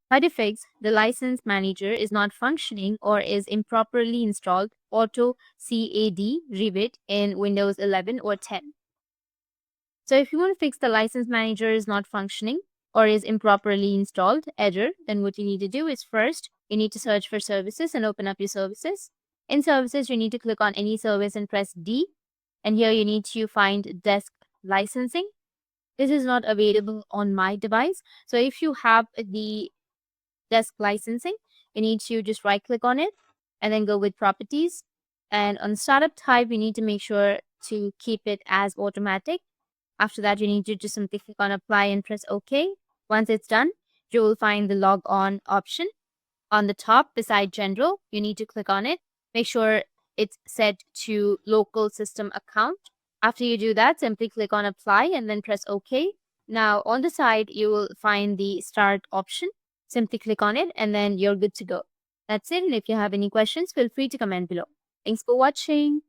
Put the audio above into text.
How to fix the license manager is not functioning or is improperly installed AutoCAD Revit in Windows 11 or 10. So if you want to fix the license manager is not functioning or is improperly installed error, then what you need to do is first, you need to search for services and open up your services. In services, you need to click on any service and press D. And here you need to find desk licensing. This is not available on my device. So if you have the desk licensing, you need to just right click on it and then go with properties. And on startup type, you need to make sure to keep it as automatic. After that, you need to just simply click on apply and press OK. Once it's done, you will find the log on option on the top beside general. You need to click on it. Make sure it's set to local system account. After you do that, simply click on apply and then press OK. Now on the side, you will find the start option. Simply click on it and then you're good to go. That's it. And if you have any questions, feel free to comment below. Thanks for watching.